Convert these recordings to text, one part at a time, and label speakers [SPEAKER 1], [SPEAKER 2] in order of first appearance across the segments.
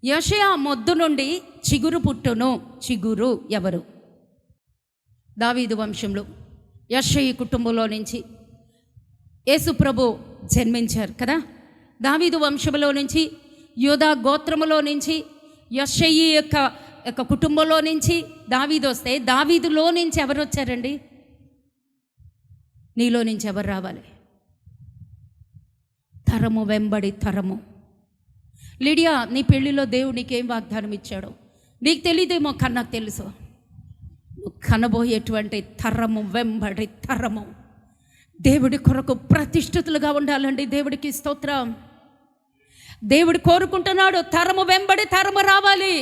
[SPEAKER 1] యెషయా మొద్దు నుండి చిగురు పుట్టును. చిగురు ఎవరు? దావీదు వంశంలో యెషయి కుటుంబంలో నుంచి యేసుప్రభు జన్మించారు కదా. దావీదు వంశంలో నుంచి, యూదా గోత్రములో నుంచి, యెషయి యొక్క కుటుంబంలో నుంచి దావీదు వస్తే, దావీదులో నుంచి ఎవరు వచ్చారండి? నీలో నుంచి ఎవరు రావాలి? తరము వెంబడి తరము. లిడియా, నీ పెళ్లిలో దేవుడు నీకేం వాగ్దానం ఇచ్చాడో నీకు తెలియదేమో, కానీ నాకు తెలుసు. నువ్వు కనబోయేటువంటి తరము వెంబడి తరము దేవుడి కొరకు ప్రతిష్ఠితులుగా ఉండాలండి. దేవుడికి స్తోత్రం. దేవుడు కోరుకుంటున్నాడు తరము వెంబడి తరము రావాలి.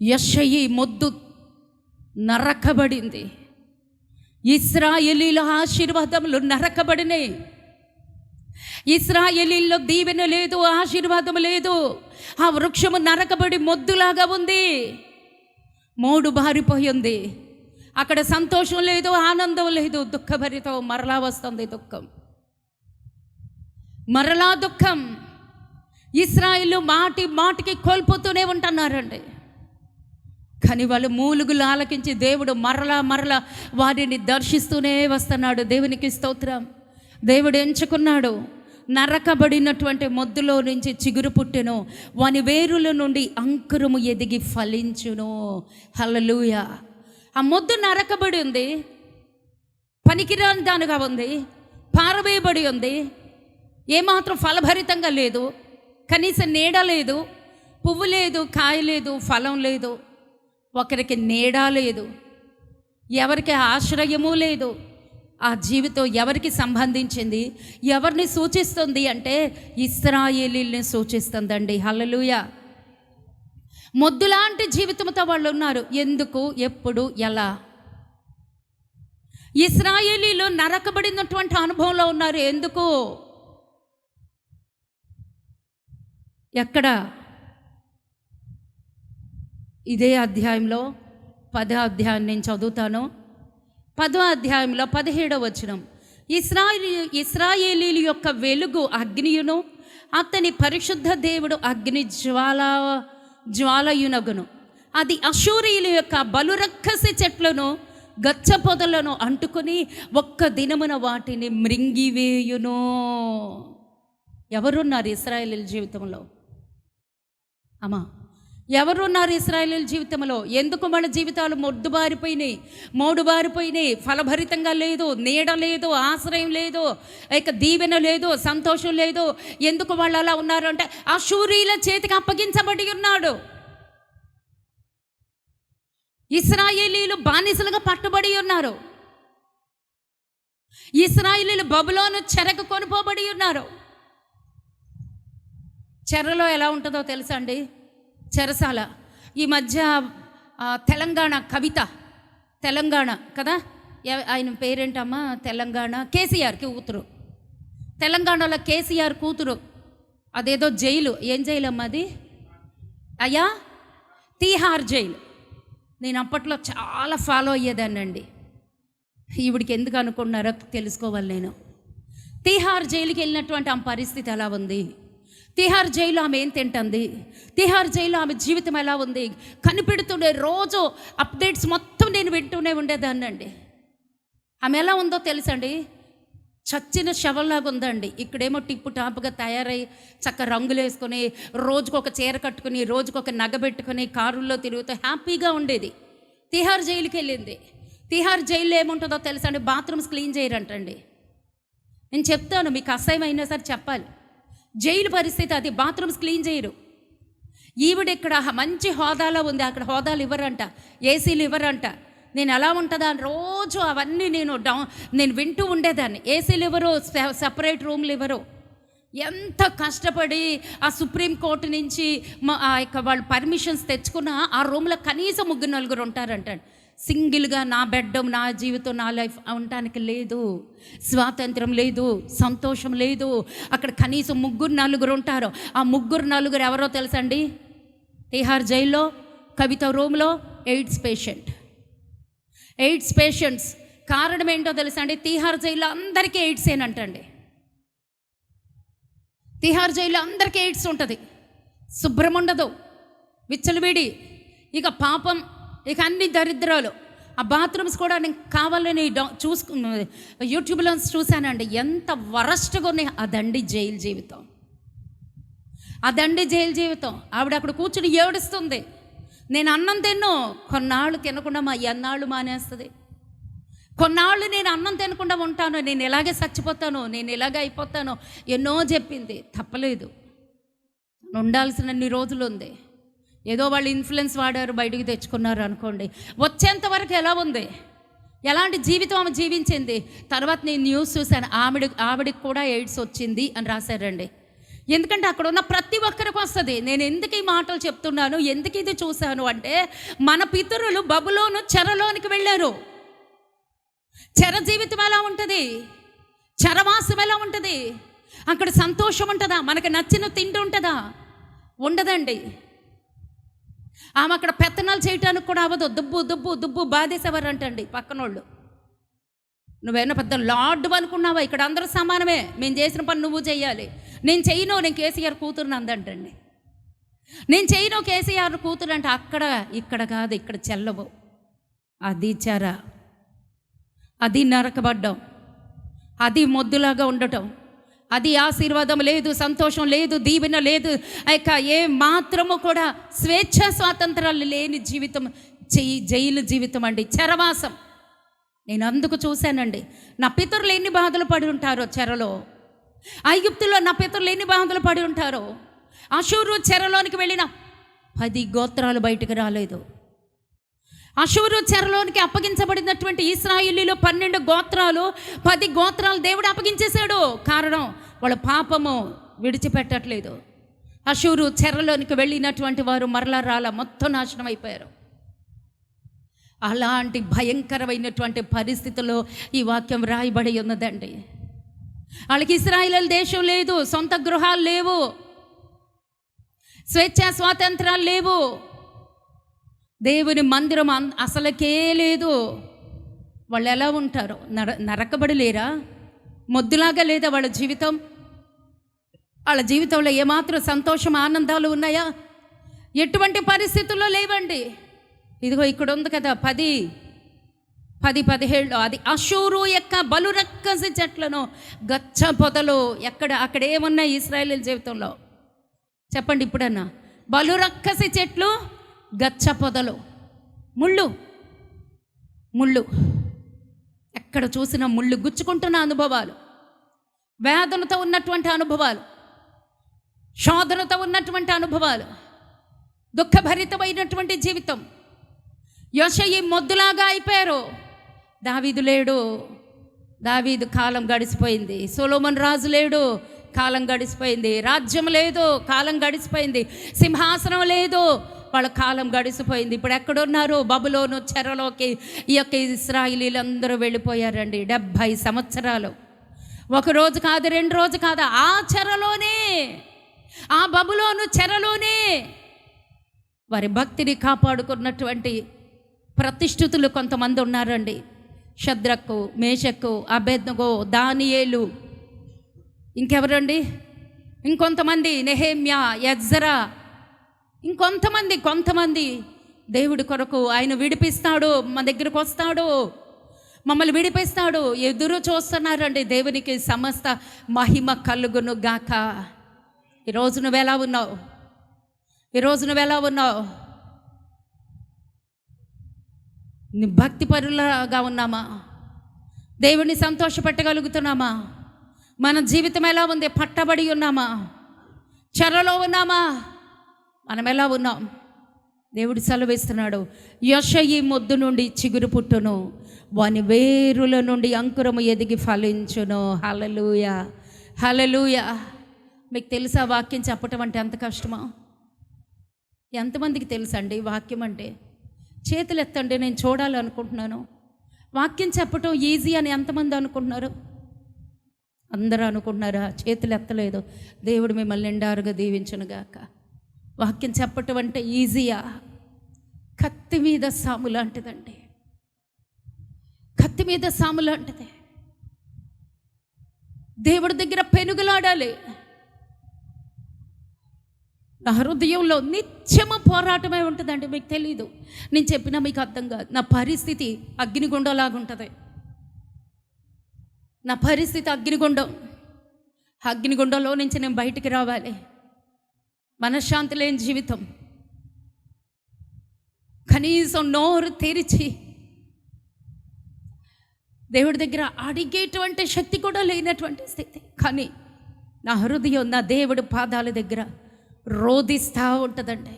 [SPEAKER 1] యెషయి మొద్దు నరకబడింది. ఇశ్రాయేలీల ఆశీర్వాదములు నరకబడినాయి. ఇశ్రాయేలీల్లో దీవెన లేదు, ఆశీర్వాదం లేదు. ఆ వృక్షము నరకబడి మొద్దులాగా ఉంది, మోడు బారిపోయింది. అక్కడ సంతోషం లేదు, ఆనందం లేదు, దుఃఖభరితం. మరలా వస్తుంది దుఃఖం, మరలా దుఃఖం. ఇశ్రాయేలు మాటికి కోల్పోతూనే ఉంటున్నారండి. కానీ వాళ్ళు మూలుగులు ఆలకించి దేవుడు మరలా వారిని దర్శిస్తూనే వస్తున్నాడు. దేవునికి స్తోత్రం. దేవుడు ఎంచుకున్నాడు. నరకబడినటువంటి మొద్దులో నుంచి చిగురు పుట్టెను, వాని వేరుల నుండి అంకురము ఎదిగి ఫలించును. హల్లెలూయా. ఆ మొద్దు నరకబడి ఉంది, పనికిరాని దానిగా ఉంది, పారవేయబడి ఉంది, ఏమాత్రం ఫలభరితంగా లేదు. కనీసం నీడ లేదు, పువ్వు లేదు, కాయ లేదు, ఫలం లేదు, ఒకరికి నీడ లేదు, ఎవరికి ఆశ్రయము లేదు. ఆ జీవితం ఎవరికి సంబంధించింది, ఎవరిని సూచిస్తుంది అంటే ఇశ్రాయేలీల్ని సూచిస్తుందండి. హల్లెలూయా. మొద్దులాంటి జీవితంతో వాళ్ళు ఉన్నారు. ఎందుకు, ఎప్పుడు, ఎలా? ఇశ్రాయేలీలు నరకబడినటువంటి అనుభవంలో ఉన్నారు. ఎందుకు, ఎక్కడ? ఇదే అధ్యాయంలో 10వ అధ్యాయం నేను చదువుతాను. 10వ అధ్యాయంలో 17వ వచనం. ఇశ్రాయేలీల యొక్క వెలుగు అగ్నియును, అతని పరిశుద్ధ దేవుడు అగ్ని జ్వాలయునగును. అది అశూరీయుల యొక్క బలురక్కసి చెట్లను, గచ్చ పొదలను అంటుకొని ఒక్క దినమున వాటిని మృంగివేయును. ఎవరున్నారు ఇశ్రాయేలీల జీవితంలో? అమ్మా, ఎవరున్నారు ఇశ్రాయేలీల జీవితంలో? ఎందుకు మన జీవితాలు మోడుబారిపోయినాయి, ఫలభరితంగా లేదు, నీడ లేదు, ఆశ్రయం లేదు, ఇక దీవెన లేదు, సంతోషం లేదు. ఎందుకు వాళ్ళు అలా ఉన్నారు అంటే అశూరీయుల చేతికి అప్పగించబడి ఉన్నాడు. ఇశ్రాయేలీలు బానిసలుగా పట్టుబడి ఉన్నారు. ఇశ్రాయేలీలు బబులోను చెరకు కొనుపోబడి ఉన్నారు. చెరలో ఎలా ఉంటుందో తెలుసా అండి? చెరసాల. ఈ మధ్య తెలంగాణ కవిత, తెలంగాణ కదా, ఆయన పేరేంటమ్మా? తెలంగాణ కేసీఆర్ కూతురు. తెలంగాణలో కేసీఆర్ కూతురు అదేదో జైలు, ఏం జైలు అమ్మా అది? అయ్యా, తీహార్ జైలు. నేను అప్పట్లో చాలా ఫాలో అయ్యేదాన్నండి. ఈవిడికి ఎందుకు అనుకున్నారో తెలుసుకోవాలి నేను. తీహార్ జైలుకి వెళ్ళినటువంటి ఆ పరిస్థితి ఎలా ఉంది? తిహార్ జైలు ఆమె ఏం తింటుంది? తిహార్ జైలు ఆమె జీవితం ఎలా ఉంది? కనిపెడుతుండే రోజు అప్డేట్స్ మొత్తం నేను వింటూనే ఉండేదాన్ని అండి. ఆమె ఎలా ఉందో తెలుసండి? చచ్చిన శవంలాగా ఉందండి. ఇక్కడేమో టిప్పు టాప్గా తయారై చక్క రంగులు వేసుకొని, రోజుకొక చీర కట్టుకుని, రోజుకొక నగ పెట్టుకుని, కారుల్లో తిరుగుతూ హ్యాపీగా ఉండేది. తిహార్ జైలుకి వెళ్ళింది. తిహార్ జైల్లో ఏముంటుందో తెలుసా అండి? బాత్రూమ్స్ క్లీన్ చేయరంటండి. నేను చెప్తాను, మీకు అసహ్యమైనా సరే చెప్పాలి. జైలు పరిస్థితి అది, బాత్రూమ్స్ క్లీన్ చేయరు. ఈవిడ ఇక్కడ మంచి హోదాలో ఉంది, అక్కడ హోదాలు ఇవ్వరంట, ఏసీలు ఇవ్వరంట. నేను ఎలా ఉంటుందా అని రోజు అవన్నీ నేను వింటూ ఉండేదాన్ని. ఏసీలు ఇవ్వరు, సపరేట్ రూమ్లు ఇవ్వరు. ఎంత కష్టపడి ఆ సుప్రీంకోర్టు నుంచి వాళ్ళు పర్మిషన్స్ తెచ్చుకున్న ఆ రూమ్లో కనీసం 3-4 ఉంటారంట. సింగిల్గా నా బెడ్, నా జీవితం, నా లైఫ్ ఉండటానికి లేదు, స్వాతంత్రం లేదు, సంతోషం లేదు. అక్కడ కనీసం 3-4 ఉంటారు. ఆ 3-4 ఎవరో తెలుసండి? తిహార్ జైల్లో కవిత రూమ్లో ఎయిడ్స్ పేషెంట్స్. కారణం ఏంటో తెలుసా అండి? తిహార్ జైల్లో అందరికీ ఎయిడ్స్ ఏనంటండి. తిహార్ జైల్లో అందరికీ ఎయిడ్స్ ఉంటుంది, శుభ్రం ఉండదు, విచ్చలవిడి, ఇక పాపం, ఇక అన్ని దరిద్రాలు. ఆ బాత్రూమ్స్ కూడా నేను కావాలని యూట్యూబ్లో చూశానండి, ఎంత వరస్ట్గా ఉన్నాయి. అదండి జైలు జీవితం, అదండి జైలు జీవితం. ఆవిడ అక్కడ కూర్చుని ఏడుస్తుంది, నేను అన్నం తిన్ను, కొన్నాళ్ళు తినకుండా మా ఎన్నాళ్ళు మానేస్తుంది, కొన్నాళ్ళు నేను అన్నం తినకుండా ఉంటాను, నేను ఇలాగే చచ్చిపోతాను, నేను ఇలాగే అయిపోతాను, ఎన్నో చెప్పింది. తప్పలేదు, ఉండాల్సినన్ని రోజులు ఉంది. ఏదో వాళ్ళు ఇన్ఫ్లుయెన్స్ వాడారు, బయటికి తెచ్చుకున్నారు అనుకోండి. వచ్చేంత వరకు ఎలా ఉంది, ఎలాంటి జీవితం ఆమె జీవించింది. తర్వాత నేను న్యూస్ చూశాను, ఆవిడకి కూడా ఎయిడ్స్ వచ్చింది అని రాశారండి. ఎందుకంటే అక్కడ ఉన్న ప్రతి ఒక్కరికి వస్తుంది. నేను ఎందుకు ఈ మాటలు చెప్తున్నాను, ఎందుకు ఇది చూశాను అంటే, మన పితరులు బబులోను చెరలోనికి వెళ్ళారు. చెర జీవితం ఎలా ఉంటుంది, చెరవాసం ఎలా ఉంటుంది, అక్కడ సంతోషం ఉంటుందా, మనకు నచ్చిన తిండి ఉంటుందా? ఉండదండి. ఆమె అక్కడ పెత్తనాలు చేయటానికి కూడా అవ్వదు. దుబ్బు దుబ్బు దుబ్బు బాధేసేవారు అంటండి పక్కనోళ్ళు. నువ్వేనా పెద్ద లార్డు అనుకున్నావా, ఇక్కడ అందరూ సమానమే, మేము చేసిన పని నువ్వు చెయ్యాలి. నేను చెయ్యను, నేను కేసీఆర్ కూతురుని అందంటండి. నేను చెయ్యను కేసీఆర్ కూతురు అంటే అక్కడ ఇక్కడ కాదు, ఇక్కడ చెల్లవు. అది చెర, అది నరకబడ్డం, అది మొద్దులాగా ఉండటం, అది ఆశీర్వాదం లేదు, సంతోషం లేదు, దీవెన లేదు, ఇక ఏ మాత్రము కూడా స్వేచ్ఛ స్వాతంత్రాలు లేని జీవితం, జైలు జీవితం అండి, చెరవాసం. నేను అందుకు చూశానండి, నా పితరులు ఎన్ని బాధలు పడి ఉంటారో చెరలో. ఐగుప్తులో నా పితరులు ఎన్ని బాధలు పడి ఉంటారో. అషూరు చెరలోనికి వెళ్ళిన 10 గోత్రాలు బయటకు రాలేదు. అషూరు చెరలోనికి అప్పగించబడినటువంటి ఇశ్రాయేలీలు 12 గోత్రాలు, 10 గోత్రాలు దేవుడు అప్పగించేశాడు. కారణం, వాళ్ళ పాపము విడిచిపెట్టట్లేదు. అషూరు చెరలోనికి వెళ్ళినటువంటి వారు మరలా రాల, మొత్తం నాశనం అయిపోయారు. అలాంటి భయంకరమైనటువంటి పరిస్థితుల్లో ఈ వాక్యం రాయబడి ఉన్నదండి. వాళ్ళకి ఇశ్రాయేలు దేశం లేదు, సొంత గృహాలు లేవు, స్వేచ్ఛా స్వాతంత్రాలు లేవు, దేవుని మందిరం అసలుకే లేదు. వాళ్ళు ఎలా ఉంటారు, నరకబడి లేరా, మొద్దులాగా లేదా వాళ్ళ జీవితం? వాళ్ళ జీవితంలో ఏమాత్రం సంతోషం ఆనందాలు ఉన్నాయా? ఎటువంటి పరిస్థితుల్లో లేవండి. ఇదిగో ఇక్కడ ఉంది కదా 10-17 అది అషూరు యొక్క బలురక్కసి చెట్లను గచ్చ పొదలు. అక్కడ ఏమున్నాయి ఇశ్రాయేలు జీవితంలో చెప్పండి ఇప్పుడన్నా? బలురక్కసి చెట్లు, గచ్చ పొదలు, ముళ్ళు, ఎక్కడ చూసినా ముళ్ళు గుచ్చుకుంటున్న అనుభవాలు, వేదనతో ఉన్నటువంటి అనుభవాలు, శోధనతో ఉన్నటువంటి అనుభవాలు, దుఃఖభరితమైనటువంటి జీవితం. యోషయి మొద్దులాగా అయిపోయారు. దావీదు లేడు, దావీదు కాలం గడిచిపోయింది. సొలొమోను రాజు లేడు, కాలం గడిచిపోయింది. రాజ్యం లేదు, కాలం గడిచిపోయింది. సింహాసనం లేదు, వాళ్ళ కాలం గడిచిపోయింది. ఇప్పుడు ఎక్కడున్నారు? బబులోను చెరలోకి ఈ యొక్క ఇశ్రాయేలీలందరూ వెళ్ళిపోయారండి. 70 సంవత్సరాలు. ఒక రోజు కాదు, 2 రోజు కాదు, ఆ చెరలోనే, ఆ బబులోను చెరలోనే వారి భక్తిని కాపాడుకున్నటువంటి ప్రతిష్ఠితులు కొంతమంది ఉన్నారండి. షద్రకు, మేషకు, అబేద్నగో, దానియేలు, ఇంకెవరండి, ఇంకొంతమంది నెహెమ్యా, ఎజ్రా, కొంతమంది దేవుడి కొరకు ఆయన విడిపిస్తాడు, మా దగ్గరకు వస్తాడు, మమ్మల్ని విడిపిస్తాడు, ఎదురు చూస్తున్నారండి. దేవునికి సమస్త మహిమ కలుగును గాక. ఈరోజు నువ్వెలా ఉన్నావు? నీ భక్తి పరులగా ఉన్నామా? దేవుడిని సంతోషపెట్టగలుగుతున్నామా? మన జీవితం ఎలా ఉంది? పట్టబడి ఉన్నామా? చెరలో ఉన్నామా? మనం ఎలా ఉన్నాం? దేవుడు సెలవిస్తున్నాడు, యోషయి మొద్దు నుండి చిగురు పుట్టును, వాని వేరుల నుండి అంకురము ఎదిగి ఫలించును. హల్లెలూయా, హల్లెలూయా. మీకు తెలుసా వాక్యం చెప్పటం అంటే ఎంత కష్టమా? ఎంతమందికి తెలుసండి వాక్యం అంటే? చేతులు ఎత్తండి, నేను చూడాలనుకుంటున్నాను. వాక్యం చెప్పటం ఈజీ అని ఎంతమంది అనుకుంటున్నారు? అందరూ అనుకుంటున్నారా? చేతులు ఎత్తలేదు. దేవుడు మిమ్మల్ని నిండారుగా దీవించునుగాక. వాక్యం చెప్పటం అంటే ఈజీయా? కత్తి మీద సాము లాంటిదండి, కత్తి మీద సాము లాంటిది. దేవుడి దగ్గర పెనుగులాడాలి. నా హృదయంలో నిత్యము పోరాటమే ఉంటుందండి. మీకు తెలీదు, నేను చెప్పినా మీకు అర్థం కాదు. నా పరిస్థితి అగ్నిగుండంలాగా ఉంటుంది. నా పరిస్థితి అగ్నిగుండంలో నుంచి నేను బయటికి రావాలి. మనశ్శాంతి లేని జీవితం, కనీసం నోరు తెరిచి దేవుడి దగ్గర అడిగేటువంటి శక్తి కూడా లేనటువంటి స్థితి. కానీ నా హృదయం నా దేవుడి పాదాల దగ్గర రోదిస్తూ ఉంటుందండి.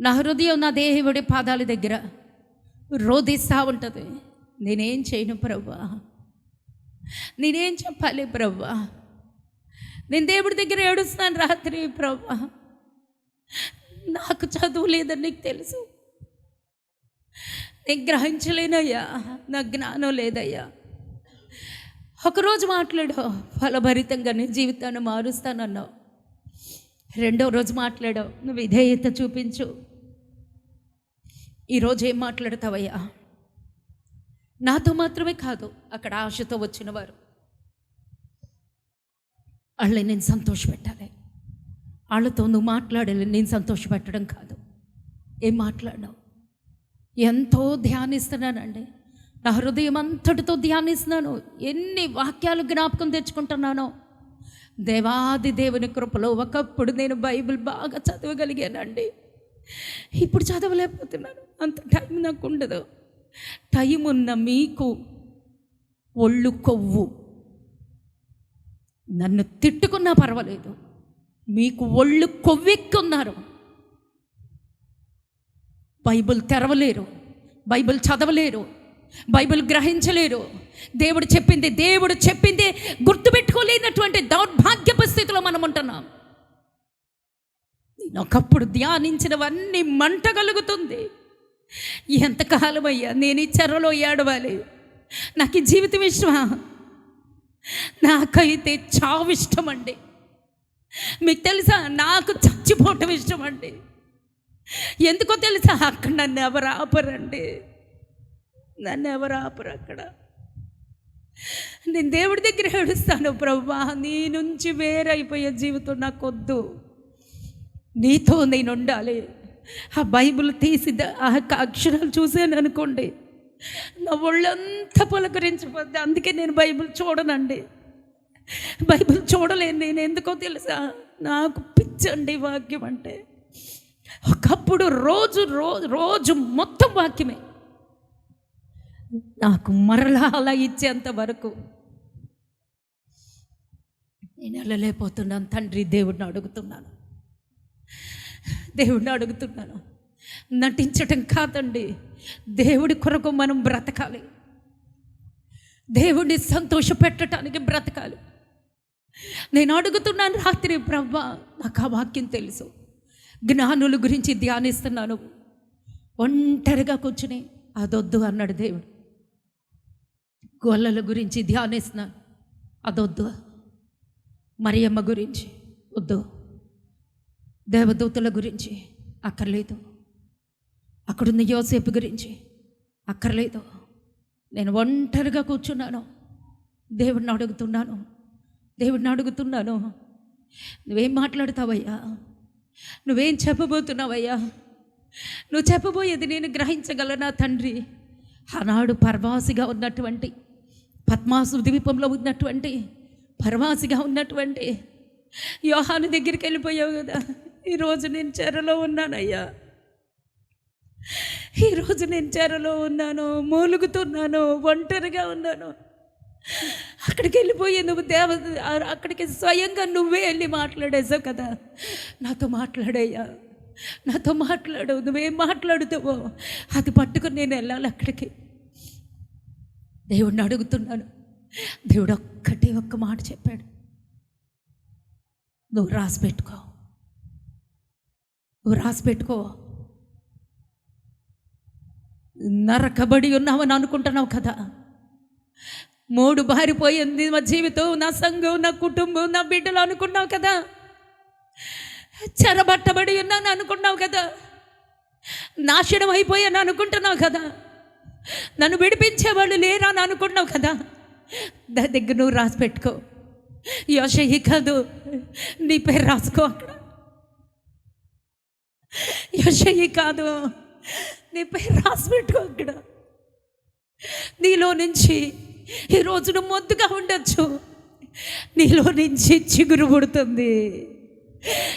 [SPEAKER 1] నా హృదయం నా దేవుడి పాదాల దగ్గర రోదిస్తూ ఉంటుంది. నేనేం చేయను ప్రభువా, నేనేం చెప్పాలి ప్రభువా, నేను దేవుడి దగ్గర ఏడుస్తున్నాను రాత్రి. ప్రభువా, నాకు చదువు లేదని నీకు తెలుసు, నేను గ్రహించలేనయ్యా, నా జ్ఞానం లేదయ్యా. ఒకరోజు మాట్లాడావు, ఫలభరితంగా నీ జీవితాన్ని మారుస్తానన్నావు. రెండో రోజు మాట్లాడావు, నువ్వు విధేయత చూపించు. ఈరోజు ఏం మాట్లాడతావయ్యా? నాతో మాత్రమే కాదు, అక్కడ ఆశతో వచ్చిన వారు వాళ్ళని నేను సంతోషపెట్టాలి. వాళ్ళతో నువ్వు మాట్లాడాలి, నేను సంతోషపెట్టడం కాదు. ఏం మాట్లాడినావు? ఎంతో ధ్యానిస్తున్నానండి, నా హృదయం అంతటితో ధ్యానిస్తున్నాను. ఎన్ని వాక్యాలు జ్ఞాపకం తెచ్చుకుంటున్నానో. దేవాది దేవుని కృపలో ఒకప్పుడు నేను బైబిల్ బాగా చదవగలిగానండి, ఇప్పుడు చదవలేకపోతున్నాను. అంత టైం నాకు ఉండదు. టైం ఉన్న మీకు ఒళ్ళు కొవ్వు. నన్ను తిట్టుకున్నా పర్వాలేదు, మీకు ఒళ్ళు కొవ్వెక్కున్నారు. బైబిల్ తెరవలేరు, బైబిల్ చదవలేరు, బైబిల్ గ్రహించలేరు. దేవుడు చెప్పింది గుర్తుపెట్టుకోలేనటువంటి దౌర్భాగ్యపు స్థితిలో మనం ఉంటున్నాం. నేను ఒకప్పుడు ధ్యానించినవన్నీ మంట కలుగుతుంది. ఎంతకాలమయ్యా నేను ఈ చెరలో ఏడవాలి? నాకు ఈ జీవితం ఇష్టమా? నాకైతే చావు ఇష్టం అండి. మీకు తెలుసా, నాకు చచ్చిపోవటం ఇష్టం అండి. ఎందుకో తెలుసా, అక్కడ నన్ను ఎవరు ఆపరండి, నన్ను ఎవరు ఆపరు. అక్కడ నేను దేవుడి దగ్గర ఏడుస్తాను, ప్రభువా నీ నుంచి వేరైపోయే జీవితం నాకొద్దు, నీతో నేను ఉండాలి. ఆ బైబిల్ తీసి ఆ అక్షరాలు చూసాను అనుకోండి, నా ఒళ్ళంతా పులకరించిపోద్ది. అందుకే నేను బైబిల్ చూడనండి, బైబిల్ చూడలేను నేను. ఎందుకో తెలుసా, నాకు పిచ్చండి వాక్యం అంటే. ఒకప్పుడు రోజు మొత్తం వాక్యమే. నాకు మరలా అలా ఇచ్చేంత వరకు నేను వెళ్ళలేకపోతున్నాను. తండ్రి, దేవుడిని అడుగుతున్నాను. నటించటం కాదండి, దేవుడి కొరకు మనం బ్రతకాలి, దేవుడిని సంతోష పెట్టడానికి బ్రతకాలి. నేను అడుగుతున్నాను రాత్రి, ప్రభువా నాకు ఆ వాక్యం తెలుసు. జ్ఞానుల గురించి ధ్యానిస్తున్నాను, ఒంటరిగా కూర్చుని అదొద్దు అన్నాడు దేవుడు. గొల్లల గురించి ధ్యానిస్తున్నాను, అదొద్దు. మరియమ్మ గురించి వద్దు, దేవదూతల గురించి అక్కర్లేదు, అక్కడున్న యోసేపు గురించి అక్కర్లేదు. నేను ఒంటరిగా కూర్చున్నాను, దేవుడిని అడుగుతున్నాను. నువ్వేం మాట్లాడతావయ్యా? నువ్వేం చెప్పబోతున్నావయ్యా? నువ్వు చెప్పబోయేది నేను గ్రహించగలనా తండ్రి? ఆనాడు పరవాసిగా ఉన్నటువంటి, పద్మాసు ద్వీపంలో ఉన్నటువంటి పరవాసిగా ఉన్నటువంటి యోహాను దగ్గరికి వెళ్ళిపోయావు కదా. ఈరోజు నేను చెరలో ఉన్నానయ్యా, ఈరోజు నేను చెరలో ఉన్నాను, మూలుగుతున్నాను, ఒంటరిగా ఉన్నాను. అక్కడికి వెళ్ళిపోయి నువ్వు అక్కడికి స్వయంగా నువ్వే వెళ్ళి మాట్లాడేసావు కదా. నాతో మాట్లాడయ్యా, నాతో మాట్లాడు. నువ్వేం మాట్లాడుతావో అది పట్టుకుని నేను వెళ్ళాలి అక్కడికి. దేవుడిని అడుగుతున్నాను. దేవుడు ఒక్క మాట చెప్పాడు, నువ్వు రాసి పెట్టుకో. నరకబడి ఉన్నావని అనుకుంటున్నావు కదా. 3 బారిపోయింది మా జీవితం, నా సంఘం, నా కుటుంబం, నా బిడ్డలు అనుకున్నావు కదా. చెరబట్టబడి ఉన్నాను అనుకున్నావు కదా. నాశనం అయిపోయాను అనుకుంటున్నావు కదా. నన్ను విడిపించేవాళ్ళు లేరా అని అనుకున్నావు కదా. దాని దగ్గర నువ్వు రాసి పెట్టుకో. యోషయి కాదు, నీ పేరు రాసుకో. అక్కడ యెషయి కాదు, నీ పేరు రాసి పెట్టుకో అక్కడ. నీలో నుంచి ఈరోజు నువ్వు మొద్దుగా ఉండొచ్చు, నీలో నుంచి చిగురు పుడుతుంది.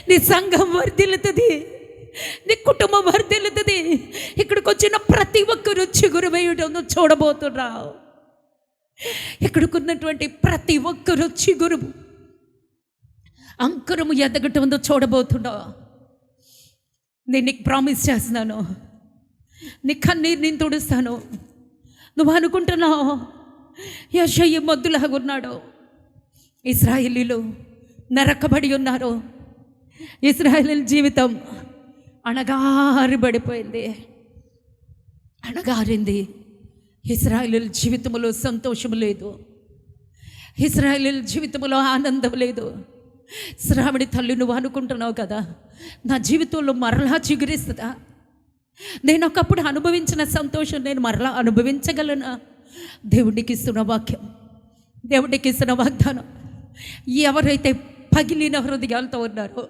[SPEAKER 1] నీ సంఘం వర్ధిల్లుతుంది, నీ కుటుంబం వర్ధిల్లుతుంది. ఇక్కడికి వచ్చిన ప్రతి ఒక్కరు చిగురు వేయడం చూడబోతున్నావు. ఇక్కడికి ఉన్నటువంటి ప్రతి ఒక్కరు చిగురు అంకురము ఎదగటం చూడబోతున్నావు. నేను నీకు ప్రామిస్ చేస్తున్నాను, నీ కన్నీరు నేను తుడుస్తాను. నువ్వు అనుకుంటున్నావు యెషయి మొద్దులాగా ఉన్నాడు, ఇశ్రాయేలీలు నరకబడి ఉన్నారు, ఇశ్రాయేలీల జీవితం అణగారిబడిపోయింది, అణగారింది. ఇశ్రాయేలీల జీవితంలో సంతోషం లేదు, ఇశ్రాయేలీల జీవితంలో ఆనందం లేదు. శ్రావణి తల్లి, నువ్వు అనుకుంటున్నావు కదా నా జీవితంలో మరలా చిగురిస్తుందా, నేను ఒకప్పుడు అనుభవించిన సంతోషం నేను మరలా అనుభవించగలనా? దేవుడికి ఇస్తున్న వాక్యం, దేవుడికి ఇస్తున్న వాగ్దానం, ఎవరైతే పగిలిన హృదయాలతో ఉన్నారో,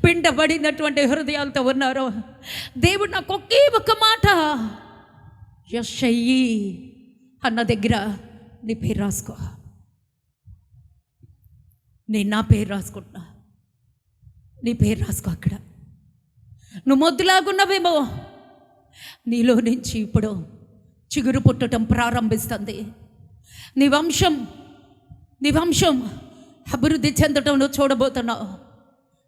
[SPEAKER 1] పిండబడినటువంటి హృదయాలతో ఉన్నారో, దేవుడు నాకు ఒకే ఒక మాట, యెషయి అన్న దగ్గర నీ పేరు రాసుకో. నేను నా పేరు రాసుకుంటున్నా, నీ పేరు రాసుకో అక్కడ. నువ్వు మొద్దులాగున్నావేమో, నీలో నుంచి ఇప్పుడు చిగురు పుట్టడం ప్రారంభిస్తుంది. నీ వంశం అభివృద్ధి చెందటంలో చూడబోతున్నావు.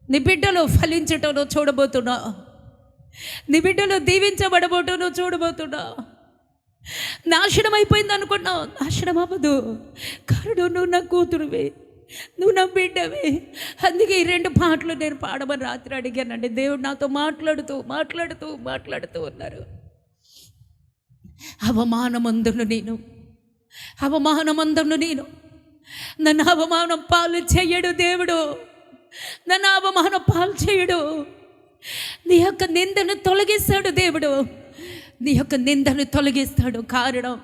[SPEAKER 1] నీ బిడ్డలు ఫలించటంలో చూడబోతున్నావు. నీ బిడ్డలు దీవించబడబోటంలో చూడబోతున్నావు. నాశనం అయిపోయింది అనుకున్నావు, నాశనం అవ్వదు. కారణం నువ్వు నా కూతురువే, నువ్వు నా బిడ్డవే. అందుకే ఈ 2 పాటలు నేను పాడమని రాత్రి అడిగానండి. దేవుడు నాతో మాట్లాడుతూ మాట్లాడుతూ మాట్లాడుతూ ఉన్నారు. అవమానమందును నేను నన్ను అవమానం పాలు చేయడు దేవుడు, నన్ను అవమానం పాలు చేయడు. నీ యొక్క నిందను తొలగిస్తాడు దేవుడు, నీ యొక్క నిందను తొలగిస్తాడు. కారణం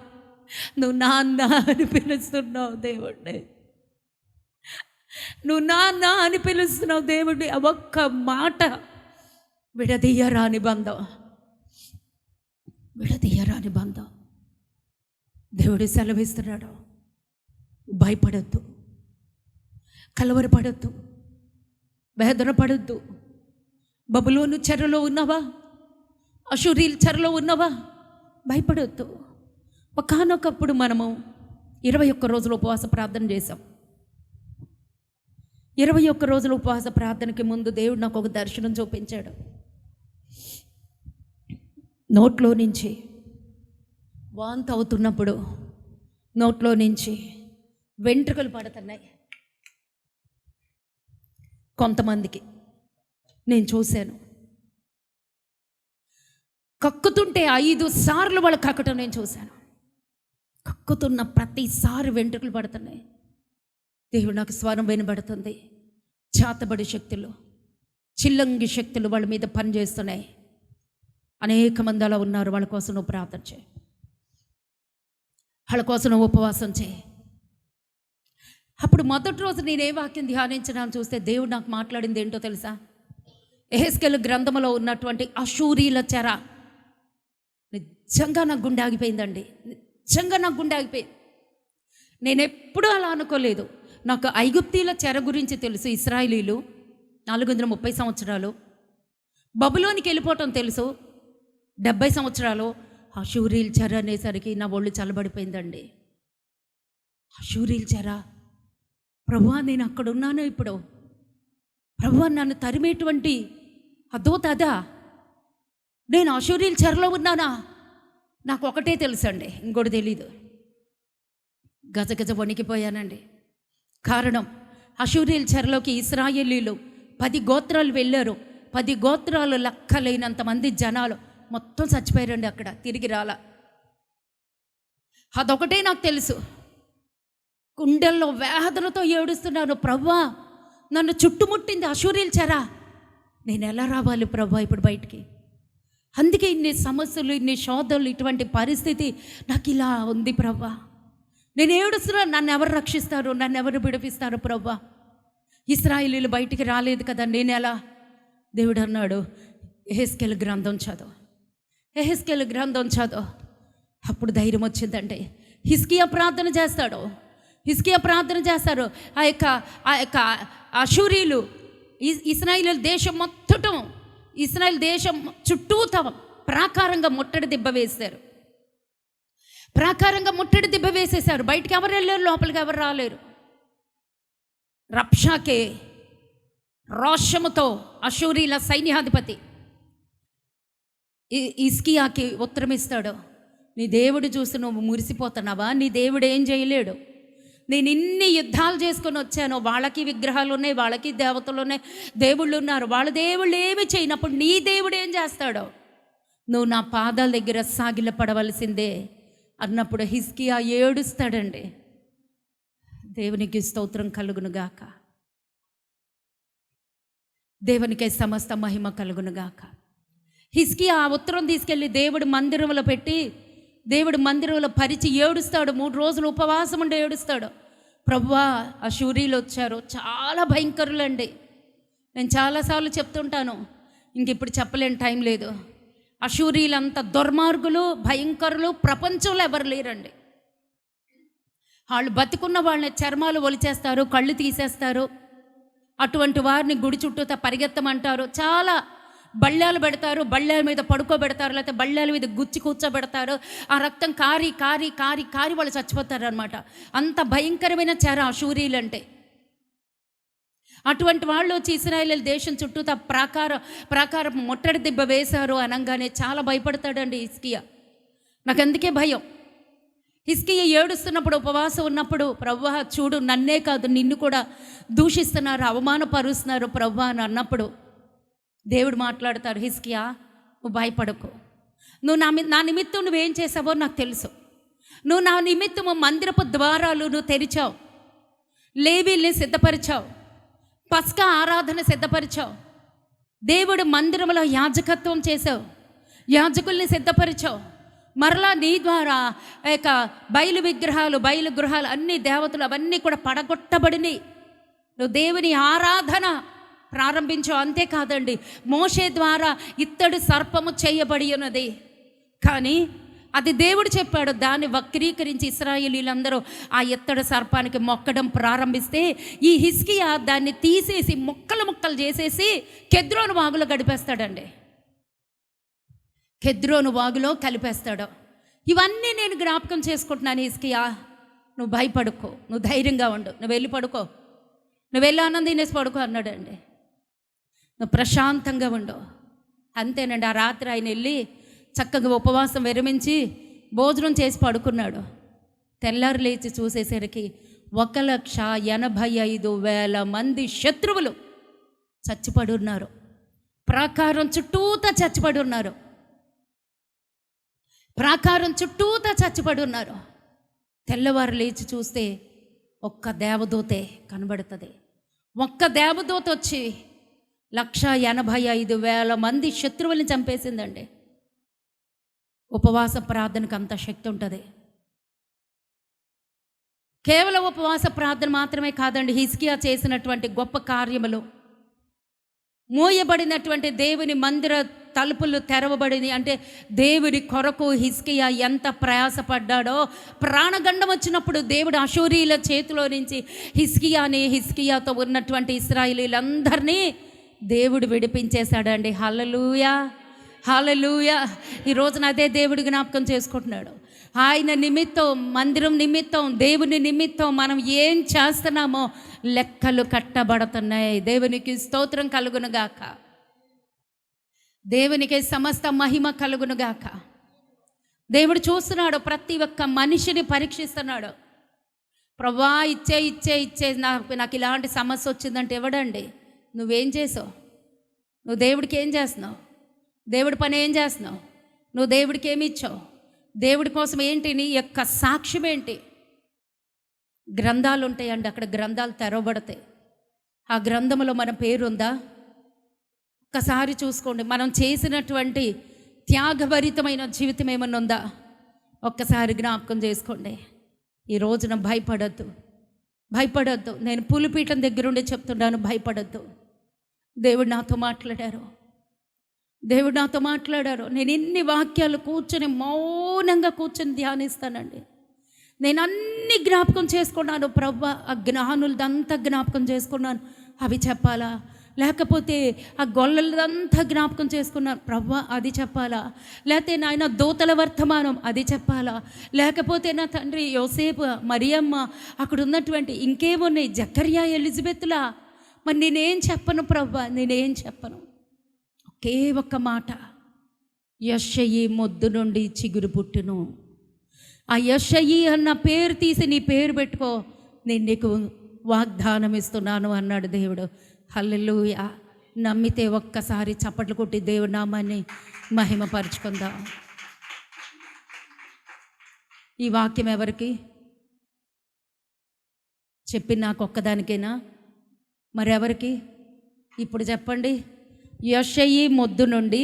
[SPEAKER 1] నువ్వు నాన్న అని పిలుస్తున్నావు దేవుడిని, నువ్వు నాన్న అని పిలుస్తున్నావు దేవుడిని. ఆ ఒక్క మాట విడదీయరాని బంధం, విడదీయరాని బంధం. దేవుడు సెలవిస్తున్నాడు, భయపడద్దు, కలవరపడద్దు, వేదన పడద్దు. బబులోను చెరలో ఉన్నావా, అషూరీల చెరలో ఉన్నావా, భయపడొద్దు. ఒకానొకప్పుడు మనము 21 రోజులు ఉపవాస ప్రార్థన చేశాం. 21 రోజుల ఉపవాస ప్రార్థనకి ముందు దేవుడు నాకు ఒక దర్శనం చూపించాడు. నోట్లో నుంచి వాంతి అవుతున్నప్పుడు నోట్లో నుంచి వెంట్రుకలు పడుతున్నాయి కొంతమందికి, నేను చూశాను. కక్కుతుంటే 5 సార్లు వాళ్ళు కక్కటం నేను చూశాను. కక్కుతున్న ప్రతిసారి వెంట్రుకలు పడుతున్నాయి. దేవుడు నాకు స్వరం వినబడుతుంది. చేతబడి శక్తులు, చిల్లంగి శక్తులు వాళ్ళ మీద పనిచేస్తున్నాయి. అనేక మంది అలా ఉన్నారు. వాళ్ళ కోసం నువ్వు ప్రార్థన చేయి, వాళ్ళ కోసం నువ్వు ఉపవాసం చేయి. అప్పుడు మొదటి రోజు నేను ఏ వాక్యం ధ్యానించడానికి చూస్తే దేవుడు నాకు మాట్లాడింది ఏంటో తెలుసా? యెహెజ్కేలు గ్రంథంలో ఉన్నటువంటి అషూరీల చెర. నిజంగా నాకు గుండె ఆగిపోయిందండి, నిజంగా నాకు గుండె ఆగిపోయింది. నేను ఎప్పుడూ అలా అనుకోలేదు. నాకు ఐగుప్తీల చెర గురించి తెలుసు, ఇశ్రాయేలీలు 430 సంవత్సరాలు, బబులోనికి వెళ్ళిపోవటం తెలుసు 70 సంవత్సరాలు. అషూరీల చెర అనేసరికి నా ఒళ్ళు చల్లబడిపోయిందండి. అషూరీల చెర, ప్రభువా నేను అక్కడ ఉన్నాను ఇప్పుడు, ప్రభువా నన్ను తరిమేటువంటి అదా, నేను అషూరీల చెరలో ఉన్నానా? నాకు ఒకటే తెలుసండి, ఇంకోటి తెలీదు. గజగజ వణికిపోయానండి. కారణం, అషూరీల చెరలోకి ఇశ్రాయేలీలు 10 గోత్రాలు వెళ్ళారు. 10 గోత్రాలు లెక్కలేనంత మంది జనాలు మొత్తం చచ్చిపోయారండి. అక్కడ తిరిగి రాలా. అదొకటే నాకు తెలుసు. గుండెల్లో వేదనతో ఏడుస్తున్నాను, ప్రభువా నన్ను చుట్టుముట్టింది అషూరీల చెర, నేను ఎలా రావాలి ప్రభువా ఇప్పుడు బయటికి? అందుకే ఇన్ని సమస్యలు, ఇన్ని శోధనలు, ఇటువంటి పరిస్థితి నాకు ఇలా ఉంది ప్రభువా. నేను ఏడుస్తున్నాను, నన్ను ఎవరు రక్షిస్తారు, నన్ను ఎవరు విడిపిస్తారు ప్రభువా? ఇశ్రాయేలీలు బయటికి రాలేదు కదా, నేను ఎలా? దేవుడు అన్నాడు, యెహెజ్కేలు గ్రంథం చదువు, యెహెజ్కేలు గ్రంథం చదువు. అప్పుడు ధైర్యం వచ్చిందండి. హిజ్కియా ప్రార్థన చేస్తాడు, హిజ్కియా ప్రార్థన చేస్తారు. ఆ యొక్క అషూరీలు ఇశ్రాయేలు దేశం మొత్తం, ఇశ్రాయేల్ దేశం చుట్టూత ప్రాకారంగా ముట్టడి దిబ్బ వేశారు, ప్రాకారంగా ముట్టడి దిబ్బ వేసేశారు. బయటికి ఎవరు వెళ్ళారు, లోపలికి ఎవరు రాలేరు. రబ్షాకే రోషముతో అషూరీల సైన్యాధిపతి హిజ్కియాకి ఉత్తరం ఇస్తాడు. నీ దేవుడు చూసి నువ్వు మురిసిపోతున్నావా? నీ దేవుడు ఏం చేయలేడు. నేను ఇన్ని యుద్ధాలు చేసుకొని వచ్చాను, వాళ్ళకి విగ్రహాలు ఉన్నాయి, వాళ్ళకి దేవతలు ఉన్నాయి, దేవుళ్ళు ఉన్నారు, వాళ్ళ దేవుళ్ళు ఏమి చేయనప్పుడు నీ దేవుడు ఏం చేస్తాడో? నువ్వు నా పాదాల దగ్గర సాగిల పడవలసిందే అన్నప్పుడు హిజ్కియా ఏడుస్తాడండి. దేవునికి స్తోత్రం కలుగునుగాక, దేవునికే సమస్త మహిమ కలుగునుగాక. హిజ్కియా ఆ ఉత్తరం తీసుకెళ్ళి దేవుడి మందిరంలో పెట్టి, దేవుడి మందిరంలో పరిచి ఏడుస్తాడు. 3 రోజులు ఉపవాసం ఉండి ఏడుస్తాడు. ప్రభువా, అషూరీలు వచ్చారు, చాలా భయంకరులండి. నేను చాలాసార్లు చెప్తుంటాను, ఇంక ఇప్పుడు చెప్పలేని టైం లేదు. అషూరీలంత దుర్మార్గులు, భయంకరులు ప్రపంచంలో ఎవరు లేరండి. వాళ్ళు బతుకున్న వాళ్ళని చర్మాలు ఒలిచేస్తారు, కళ్ళు తీసేస్తారు. అటువంటి వారిని గుడి చుట్టూతా పరిగెత్తమంటారు. చాలా బళ్ళాలు పెడతారు, బళ్ళాల మీద పడుకోబెడతారు, లేకపోతే బళ్ళాల మీద గుచ్చి కూర్చోబెడతారు. ఆ రక్తం కారి కారి కారి కారి వాళ్ళు చచ్చిపోతారు అనమాట. అంత భయంకరమైన చెర అషూరీలంటే. అటువంటి వాళ్ళు వచ్చి ఇశ్రాయేలు దేశం చుట్టూతా ప్రాకారం ముట్టడి దిబ్బ వేశారు అనగానే చాలా భయపడతాడండి హిజ్కియా. నాకు అందుకే భయం. హిజ్కియా ఏడుస్తున్నప్పుడు, ఉపవాసం ఉన్నప్పుడు, ప్రభువా చూడు, నన్నే కాదు నిన్ను కూడా దూషిస్తున్నారు, అవమానపరుస్తున్నారు ప్రభువా అని అన్నప్పుడు దేవుడు మాట్లాడతాడు, హిజ్కియా నువ్వు భయపడకు. నువ్వు నా నిమిత్తం నువ్వేం చేసావో నాకు తెలుసు. నువ్వు నా నిమిత్తము మందిరపు ద్వారాలు నువ్వు తెరిచావు, లేవీల్ని సిద్ధపరిచావు, పస్కా ఆరాధన సిద్ధపరిచావు, దేవుడు మందిరంలో యాజకత్వం చేసావు, యాజకుల్ని సిద్ధపరిచావు. మరలా నీ ద్వారా బయలు విగ్రహాలు, బయలు గృహాలు, అన్ని దేవతలు అవన్నీ కూడా పడగొట్టబడినాయి. నువ్వు దేవుని ఆరాధన ప్రారంభించావు. అంతేకాదండి, మోషే ద్వారా ఇత్తడి సర్పము చేయబడి ఉన్నది. కానీ అది దేవుడు చెప్పాడు. దాన్ని వక్రీకరించి ఇశ్రాయేలీలందరూ ఆ ఇత్తడి సర్పానికి మొక్కడం ప్రారంభిస్తే ఈ హిజ్కియా దాన్ని తీసేసి ముక్కలు ముక్కలు చేసేసి కెద్రోను వాగులో గడిపేస్తాడండి. కెద్రోను వాగులో కలిపేస్తాడు. ఇవన్నీ నేను జ్ఞాపకం చేసుకుంటున్నాను. హిజ్కియా నువ్వు భయపడుకో, నువ్వు ధైర్యంగా ఉండు, నువ్వు వెళ్ళి పడుకో, నువ్వు వెళ్ళి ఆనందం తినేసి పడుకో అన్నాడండి. నువ్వు ప్రశాంతంగా ఉండు. అంతేనండి. ఆ రాత్రి ఆయన వెళ్ళి చక్కగా ఉపవాసం విరమించి భోజనం చేసి పడుకున్నాడు. తెల్లారు లేచి చూసేసరికి 1,85,000 మంది శత్రువులు చచ్చిపడి ఉన్నారు. ప్రాకారం చుట్టూతా చచ్చిపడి ఉన్నారు. ప్రాకారం చుట్టూతా చచ్చిపడి ఉన్నారు. తెల్లవారు లేచి చూస్తే ఒక్క దేవదూతే కనబడుతుంది. ఒక్క దేవదూత వచ్చి 1,85,000 మంది శత్రువుల్ని చంపేసిందండి. ఉపవాస ప్రార్థనకు అంత శక్తి ఉంటుంది. కేవలం ఉపవాస ప్రార్థన మాత్రమే కాదండి, హిజ్కియా చేసినటువంటి గొప్ప కార్యములు, మూయబడినటువంటి దేవుని మందిర తలుపులు తెరవబడింది. అంటే దేవుని కొరకు హిజ్కియా ఎంత ప్రయాసపడ్డాడో. ప్రాణగండం వచ్చినప్పుడు దేవుడు అషూరీల చేతిలో నుంచి హిజ్కియాతో ఉన్నటువంటి ఇశ్రాయేలీలందరినీ దేవుడు విడిపించేశాడండి. హల్లెలూయా, హల్లెలూయా. ఈ రోజున అదే దేవుడి జ్ఞాపకం చేసుకుంటున్నాడు. ఆయన నిమిత్తం, మందిరం నిమిత్తం, దేవుని నిమిత్తం మనం ఏం చేస్తున్నామో లెక్కలు కట్టబడుతున్నాయి. దేవునికి స్తోత్రం కలుగునుగాక, దేవునికి సమస్త మహిమ కలుగునుగాక. దేవుడు చూస్తున్నాడు, ప్రతి ఒక్క మనిషిని పరీక్షిస్తున్నాడు. ప్రభువా ఇచ్చే నాకు ఇలాంటి సమస్య వచ్చిందంటే ఇవ్వడండి. నువ్వేం చేసావు? నువ్వు దేవుడికి ఏం చేస్తున్నావు? దేవుడి పని ఏం చేస్తున్నావు? నువ్వు దేవుడికి ఏమి ఇచ్చావు? దేవుడి కోసం ఏంటి? నీ యొక్క సాక్ష్యం ఏంటి? గ్రంథాలు ఉంటాయండి, అక్కడ గ్రంథాలు తెరవబడతాయి. ఆ గ్రంథంలో మన పేరు ఉందా? ఒక్కసారి చూసుకోండి. మనం చేసినటువంటి త్యాగభరితమైన జీవితం ఏమన్నా ఉందా? ఒక్కసారి జ్ఞాపకం చేసుకోండి. ఈ రోజున భయపడద్దు. నేను పులిపీఠం దగ్గరుండి చెప్తున్నాను, భయపడద్దు. దేవుడు నాతో మాట్లాడారు. దేవుడు నాతో మాట్లాడారు. నేను ఇన్ని వాక్యాలు కూర్చొని మౌనంగా కూర్చొని ధ్యానిస్తానండి. నేను అన్ని జ్ఞాపకం చేసుకున్నాను ప్రభువా. ఆ జ్ఞానులదంతా జ్ఞాపకం చేసుకున్నాను, అవి చెప్పాలా? లేకపోతే ఆ గొల్లలదంతా జ్ఞాపకం చేసుకున్నాను ప్రభువా, అది చెప్పాలా? లేకపోతే నాయన దూతల వర్తమానం అది చెప్పాలా? లేకపోతే నా తండ్రి యోసేపు, మరియమ్మ, అక్కడ ఉన్నటువంటి ఇంకేమున్నాయి, జకర్యా, ఎలిజబెత్లా, మరి నేనేం చెప్పను ప్రభువా, నేనేం చెప్పను? ఒకే ఒక్క మాట, యెషయి మొద్దు నుండి చిగురు పుట్టును. ఆ యెషయి అన్న పేరు తీసి నీ పేరు పెట్టుకో, నేను నీకు వాగ్దానం ఇస్తున్నాను అన్నాడు దేవుడు. హల్లెలూయా. నమ్మితే ఒక్కసారి చప్పట్లు కొట్టి దేవుడి నామాన్ని మహిమపరుచుకుందాం. ఈ వాక్యం ఎవరికి చెప్పి? నాకు ఒక్కదానికేనా? మరెవరికి? ఇప్పుడు చెప్పండి. యెషయి మొద్దు నుండి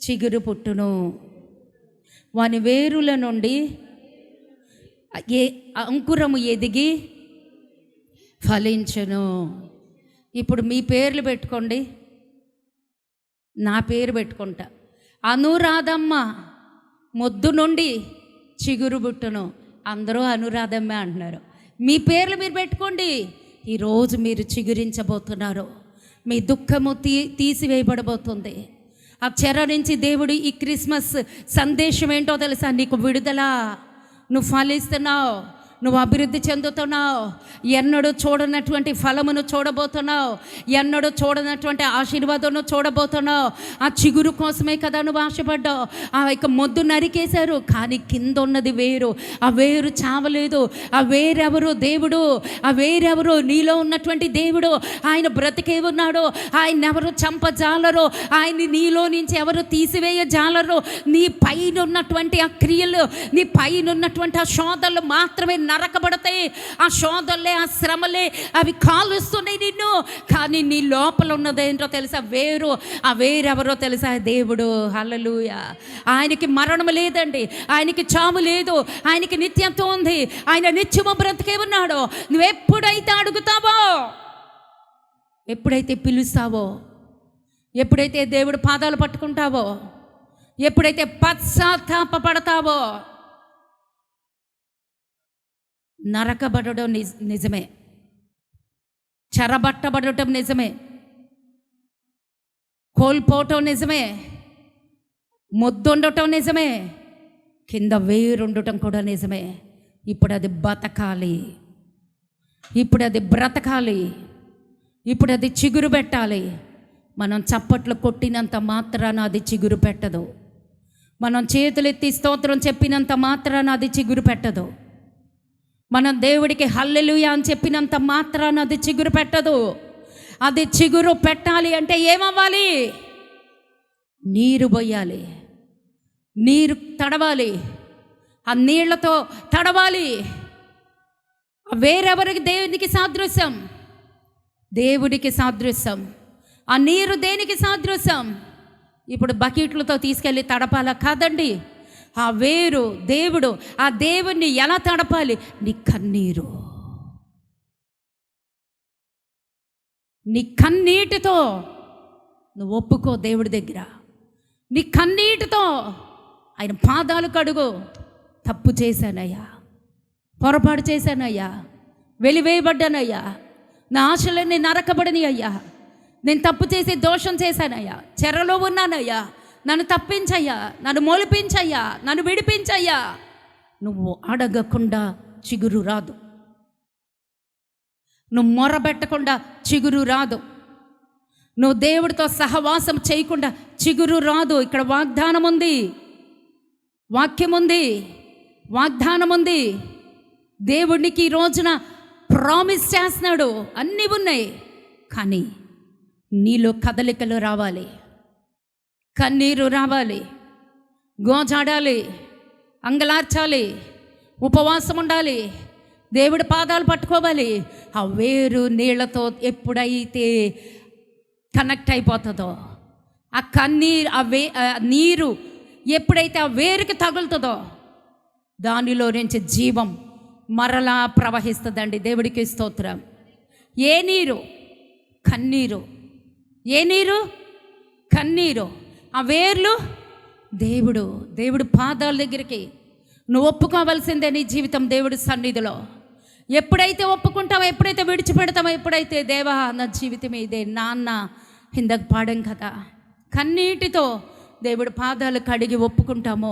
[SPEAKER 1] చిగురు పుట్టును, వాని వేరుల నుండి అంకురము ఎదిగి ఫలించును. ఇప్పుడు మీ పేర్లు పెట్టుకోండి, నా పేరు పెట్టుకుంటా. అనురాధమ్మ మొద్దు నుండి చిగురు పుట్టును. అందరూ అనురాధమ్మ అంటున్నారు. మీ పేర్లు మీరు పెట్టుకోండి. ఈరోజు మీరు చిగురించబోతున్నారు. మీ దుఃఖము తీసివేయబడబోతుంది. ఆ చెర నుంచి దేవుడు ఈ క్రిస్మస్ సందేశం ఏంటో తెలుసా? నీకు విడుదల. నువ్వు ఫలిస్తున్నావు, నువ్వు అభివృద్ధి చెందుతున్నావు, ఎన్నడూ చూడనటువంటి ఫలమును చూడబోతున్నావు, ఎన్నడూ చూడనటువంటి ఆశీర్వాదం చూడబోతున్నావు. ఆ చిగురు కోసమే కదా నువ్వు ఆశపడ్డావు. ఆ యొక్క మొద్దు నరికేశారు, కానీ కింద ఉన్నది వేరు. ఆ వేరు చావలేదు. ఆ వేరెవరు? దేవుడు. ఆ వేరెవరు? నీలో ఉన్నటువంటి దేవుడు. ఆయన బ్రతికే ఉన్నాడు. ఆయన ఎవరు చంపజాలరు, ఆయన్ని నీలో నుంచి ఎవరు తీసివేయజాలరు. నీ పైన ఉన్నటువంటి ఆ క్రియలు, నీ పైన ఉన్నటువంటి ఆ శోధనలు మాత్రమే నరకబడతాయి. ఆ శోధనలే, ఆ శ్రమలే అవి కాలుస్తున్నాయి నిన్ను. కానీ నీ లోపల ఉన్నదేంటో తెలుసా? వేరు. ఆ వేరెవరో తెలుసా? దేవుడు. హల్లెలూయా. ఆయనకి మరణం లేదండి, ఆయనకి చావు లేదు, ఆయనకి నిత్యత్వం ఉంది. ఆయన నిత్యము బ్రతికే ఉన్నాడు. నువ్వెప్పుడైతే అడుగుతావో, ఎప్పుడైతే పిలుస్తావో, ఎప్పుడైతే దేవుడు పాదాలు పట్టుకుంటావో, ఎప్పుడైతే పశ్చాత్తాపపడతావో, నరకబడడం నిజమే, చెరబట్టబడటం నిజమే, కోల్పోవటం నిజమే, మొద్దుండటం నిజమే, కింద వేరుండటం కూడా నిజమే. ఇప్పుడు అది బతకాలి, ఇప్పుడు అది బ్రతకాలి, ఇప్పుడు అది చిగురు పెట్టాలి. మనం చప్పట్లు కొట్టినంత మాత్రాన అది చిగురు పెట్టదు. మనం చేతులెత్తి స్తోత్రం చెప్పినంత మాత్రాన అది చిగురు పెట్టదు. మనం దేవుడికి హల్లెలూయా అని చెప్పినంత మాత్రాన అది చిగురు పెట్టదు. అది చిగురు పెట్టాలి అంటే ఏమవ్వాలి? నీరు పోయాలి, నీరు తడవాలి, ఆ నీళ్లతో తడవాలి. వేరెవరికి? దేవునికి సాదృశ్యం, దేవుడికి సాదృశ్యం. ఆ నీరు దేనికి సాదృశ్యం? ఇప్పుడు బకెట్లతో తీసుకెళ్ళి తడపాలా? కాదండి. ఆ వేరు దేవుడు. ఆ దేవుణ్ణి ఎలా తడపాలి? నీ కన్నీరు, నీ కన్నీటితో నువ్వు ఒప్పుకో దేవుడి దగ్గర. నీ కన్నీటితో ఆయన పాదాలు కడుగు. తప్పు చేశానయ్యా, పొరపాటు చేశానయ్యా, వెలివేయబడ్డానయ్యా, నా ఆశలన్నీ నరకబడిని అయ్యా, నేను తప్పు చేసి దోషం చేశానయ్యా, చెరలో ఉన్నానయ్యా, నన్ను తప్పించయ్యా, నన్ను మొలిపించయ్యా, నన్ను విడిపించయ్యా. నువ్వు అడగకుండా చిగురు రాదు, నువ్వు మొరబెట్టకుండా చిగురు రాదు, నువ్వు దేవుడితో సహవాసం చేయకుండా చిగురు రాదు. ఇక్కడ వాగ్దానం ఉంది, వాక్యం ఉంది, వాగ్దానం ఉంది. దేవుడికి ఈ రోజున ప్రామిస్ చేస్తున్నాడు. అన్నీ ఉన్నాయి, కానీ నీలో కదలికలు రావాలి, కన్నీరు రావాలి, గోజాడాలి, అంగలార్చాలి, ఉపవాసం ఉండాలి, దేవుడి పాదాలు పట్టుకోవాలి. ఆ వేరు నీళ్లతో ఎప్పుడైతే కనెక్ట్ అయిపోతుందో, ఆ కన్నీరు, ఆ నీరు ఎప్పుడైతే ఆ వేరుకి తగులుతుందో, దానిలో నుంచి జీవం మరలా ప్రవహిస్తుందండి. దేవుడికి స్తోత్రం. ఏ నీరు? కన్నీరు. ఏ నీరు? కన్నీరు, ఆ వేర్లు దేవుడు. దేవుడు పాదాల దగ్గరికి నువ్వు ఒప్పుకోవాల్సిందే నీ జీవితం దేవుడి సన్నిధిలో. ఎప్పుడైతే ఒప్పుకుంటావో, ఎప్పుడైతే విడిచిపెడతావో, ఎప్పుడైతే దేవా నా జీవితం ఇదే, నాన్న ఇందాక పాడం కదా, కన్నీటితో దేవుడి పాదాలు కడిగి ఒప్పుకుంటామో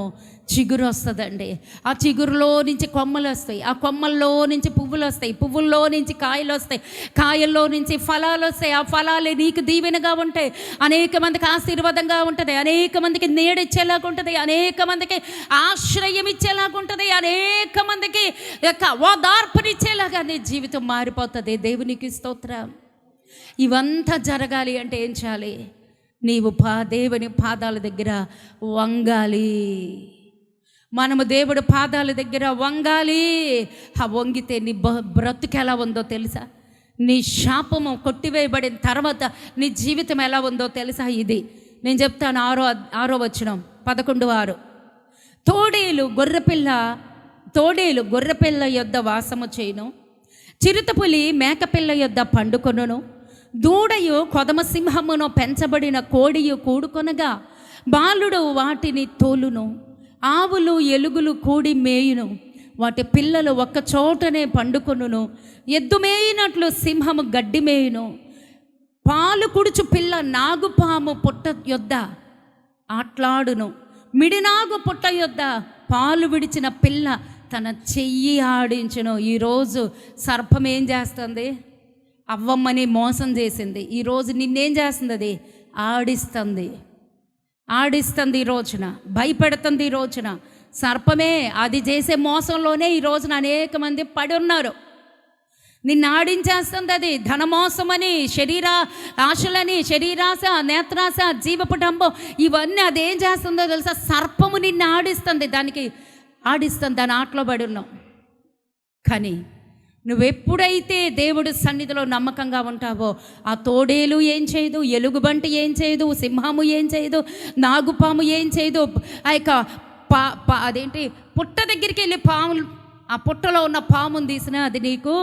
[SPEAKER 1] చిగురు వస్తుందండి. ఆ చిగురులో నుంచి కొమ్మలు వస్తాయి, ఆ కొమ్మల్లో నుంచి పువ్వులు వస్తాయి, పువ్వుల్లో నుంచి కాయలు వస్తాయి, కాయల్లో నుంచి ఫలాలు వస్తాయి. ఆ ఫలాలు నీకు దీవెనగా ఉంటాయి, అనేక మందికి ఆశీర్వాదంగా ఉంటుంది, అనేక మందికి నీడిచ్చేలాగా ఉంటుంది, అనేక మందికి ఆశ్రయం ఇచ్చేలాగా ఉంటుంది, అనేక మందికి ఓదార్పునిచ్చేలాగా నీ జీవితం మారిపోతుంది. దేవునికి స్తోత్రం. ఇవంతా జరగాలి అంటే ఏం చేయాలి? నీవు దేవుని పాదాల దగ్గర వంగాలి. మనము దేవుడి పాదాల దగ్గర వంగాలి. ఆ వంగితే నీ బ్రతుకు ఎలా ఉందో తెలుసా? నీ శాపము కొట్టివేయబడిన తర్వాత నీ జీవితం ఎలా ఉందో తెలుసా? ఇది నేను చెప్తాను. 6వ వచనం 11:6. తోడేలు గొర్రెపిల్ల యొద్ద వాసము చేయును, చిరుతపులి మేకపిల్ల యొద్ద పండుకొనును, దూడయు కొదమ సింహమును పెంచబడిన కోడియు కూడుకొనగా బాలుడు వాటిని తోలును, ఆవులు ఎలుగులు కూడి మేయును, వాటి పిల్లలు ఒక్క చోటనే పండుకొనును, ఎద్దు మేయినట్లు సింహము గడ్డి మేయును, పాలు కుడుచు పిల్ల నాగుపాము పుట్ట యొద్ద ఆట్లాడును, మిడినాగు పుట్ట యొద్ద పాలు విడిచిన పిల్ల తన చెయ్యి ఆడించును. ఈరోజు సర్పం ఏం చేస్తుంది? అవ్వమ్మని మోసం చేసింది. ఈరోజు నిన్నేం చేస్తుంది? అది ఆడిస్తుంది ఈ రోజున, భయపెడుతుంది ఈ రోజున. సర్పమే అది చేసే మోసంలోనే ఈ రోజున అనేక మంది పడి ఉన్నారు. నిన్ను ఆడించేస్తుంది అది. ధనమోసమని, శరీర ఆశలని, శరీరాశ, నేత్రాశ, జీవపుటంబం, ఇవన్నీ అదేం చేస్తుందో తెలుసా? సర్పము నిన్ను ఆడిస్తుంది, దాని ఆటలో పడి ఉన్నావు. కానీ నువ్వెప్పుడైతే దేవుడి సన్నిధిలో నమ్మకంగా ఉంటావో ఆ తోడేలు ఏం చేయదు, ఎలుగుబంటి ఏం చేయదు, సింహము ఏం చేయదు, నాగుపాము ఏం చేయదు, ఆ యొక్క అదేంటి పుట్ట దగ్గరికి వెళ్ళి ఆ పుట్టలో ఉన్న పాముని తీసినా అది నీకు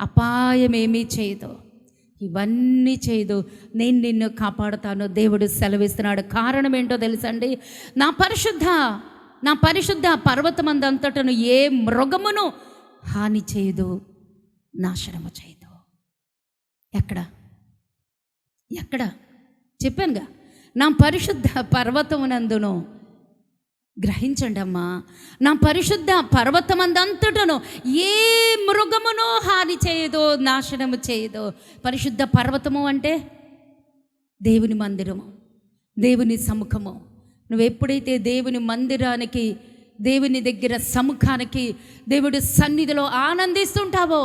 [SPEAKER 1] అపాయమేమీ చేయదు. ఇవన్నీ చేయదు. నేను నిన్ను కాపాడుతాను దేవుడు సెలవిస్తున్నాడు. కారణం ఏంటో తెలుసండి? నా పరిశుద్ధ పర్వతమందంతటను ఏ మృగమును హాని చేయదు, నాశనము చేయదు. ఎక్కడ చెప్పానుగా, నా పరిశుద్ధ పర్వతమునందును, గ్రహించండి అమ్మా, నా పరిశుద్ధ పర్వతమందంతటను ఏ మృగమును హాని చేయదు, నాశనము చేయదు. పరిశుద్ధ పర్వతము అంటే దేవుని మందిరము, దేవుని సముఖము. నువ్వు ఎప్పుడైతే దేవుని మందిరానికి, దేవుని దగ్గర సముఖానికి, దేవుడి సన్నిధిలో ఆనందిస్తుంటావో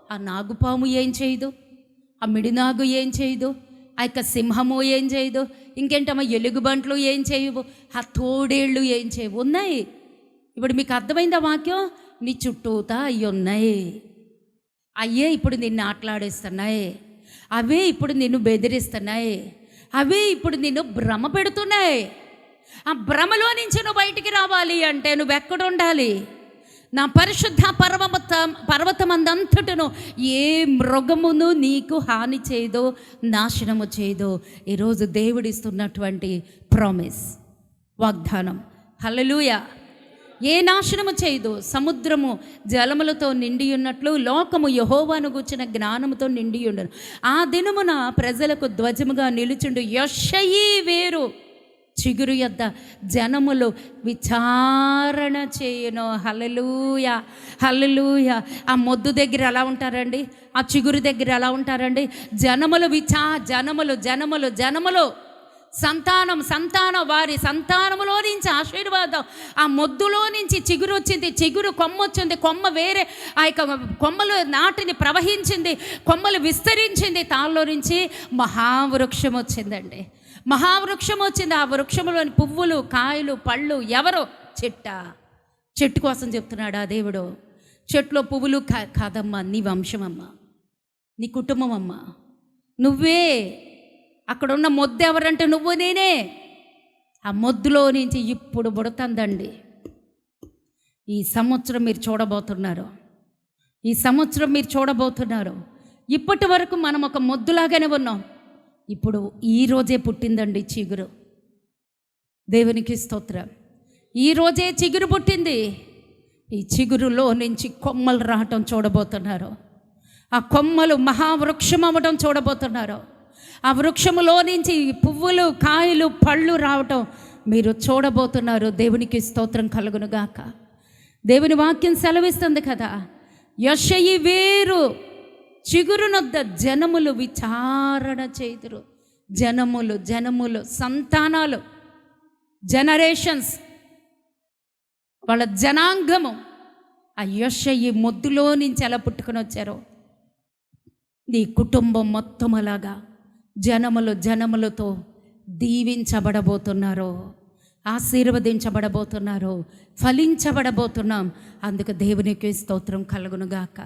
[SPEAKER 1] ఆ నాగుపాము ఏం చేయదు, ఆ మిడినాగు ఏం చేయదు, ఆ యొక్క సింహము ఏం చేయదు, ఇంకేంటమ్మా ఎలుగుబంట్లు ఏం చేయవు, ఆ తోడేళ్ళు ఏం చేయవు. ఉన్నాయి. ఇప్పుడు మీకు అర్థమైందా వాక్యం? నీ చుట్టూతా అవి ఉన్నాయి. అయ్యే ఇప్పుడు నిన్ను ఆటలాడేస్తున్నాయి, అవే ఇప్పుడు నిన్ను బెదిరిస్తున్నాయి, అవే ఇప్పుడు నిన్ను భ్రమ పెడుతున్నాయి. ఆ భ్రమలో నుంచి నువ్వు బయటికి రావాలి అంటే నువ్వెక్కడ ఉండాలి? నా పరిశుద్ధ పర్వతమందంతటను ఏ మృగమును నీకు హాని చేయదో, నాశనము చేయదో. ఈరోజు దేవుడిస్తున్నటువంటి ప్రామిస్, వాగ్దానం. హల్లెలూయా. ఏ నాశనము చేయదు. సముద్రము జలములతో నిండి ఉన్నట్లు లోకము యెహోవాను గూర్చిన జ్ఞానముతో నిండి ఉండను. ఆ దినమున ప్రజలకు ధ్వజముగా నిలుచుండు యెషయి వేరు చిగురు యొద్ద జనములు విచారణ చేయను. హల్లెలూయా, హల్లెలూయా. ఆ మొద్దు దగ్గర ఎలా ఉంటారండి? ఆ చిగురు దగ్గర ఎలా ఉంటారండి? జనములు సంతానం వారి సంతానములో నుంచి ఆశీర్వాదం. ఆ మొద్దులో నుంచి చిగురు వచ్చింది, చిగురు కొమ్మ వచ్చింది, కొమ్మ వేరే ఆ యొక్క కొమ్మలు నాటిని ప్రవహించింది, కొమ్మలు విస్తరించింది, తాళ్ళలో నుంచి మహావృక్షం వచ్చిందండి. మహావృక్షం వచ్చింది. ఆ వృక్షంలోని పువ్వులు, కాయలు, పళ్ళు ఎవరో? చెట్టు కోసం చెప్తున్నాడు ఆ దేవుడు. చెట్లో పువ్వులు కాదమ్మా, నీ వంశమమ్మా, నీ కుటుంబం అమ్మా, నువ్వే. అక్కడున్న మొద్దు ఎవరంటే నువ్వు, నేనే. ఆ మొద్దులో నుంచి ఇప్పుడు పుడుతుందండి. ఈ సంవత్సరం మీరు చూడబోతున్నారు. ఇప్పటి వరకు మనం ఒక మొద్దులాగానే ఉన్నాం. ఇప్పుడు ఈరోజే పుట్టిందండి చిగురు. దేవునికి స్తోత్రం. ఈరోజే చిగురు పుట్టింది. ఈ చిగురులో నుంచి కొమ్మలు రావటం చూడబోతున్నారు. ఆ కొమ్మలు మహావృక్షం అవ్వడం చూడబోతున్నారు. ఆ వృక్షములో నుంచి పువ్వులు, కాయలు, పళ్ళు రావటం మీరు చూడబోతున్నారు. దేవునికి స్తోత్రం కలుగునుగాక. దేవుని వాక్యం సెలవిస్తుంది కదా, యెషయి వేరు చిగురునొద్ద జనములు విచారణ చేయుదురు. జనములు సంతానాలు, జనరేషన్స్, వాళ్ళ జనాంగము ఆ యెషయి మొద్దులో నుంచి ఎలా పుట్టుకొని వచ్చారో నీ కుటుంబం మొత్తం అలాగా జనములతో దీవించబడబోతున్నారు, ఆశీర్వదించబడబోతున్నారు, ఫలించబడబోతున్నాం. అందుకు దేవునికి స్తోత్రం కలుగునుగాక.